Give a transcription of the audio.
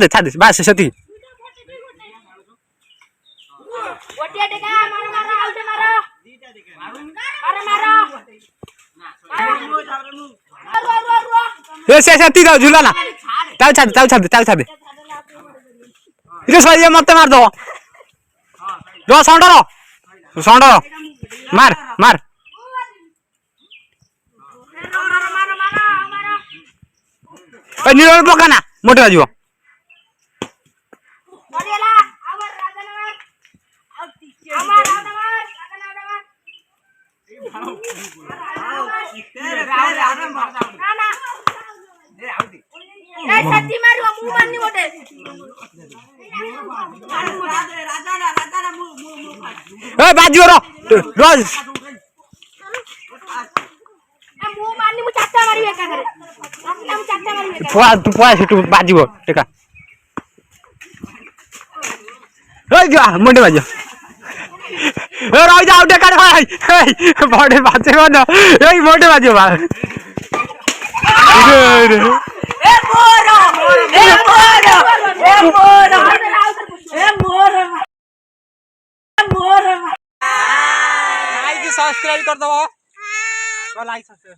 छाद बस सती झूला ना छाद ये मत मार दो जो सौंडर मार मार पकाना मोटे बाजू बाजू रोज बाजू टेका मुंडे बाजू रही जाओ टेका बड़े बाजे ना मोटे बाजू सब्सक्राइब कर दो लाइक सब्सक्राइब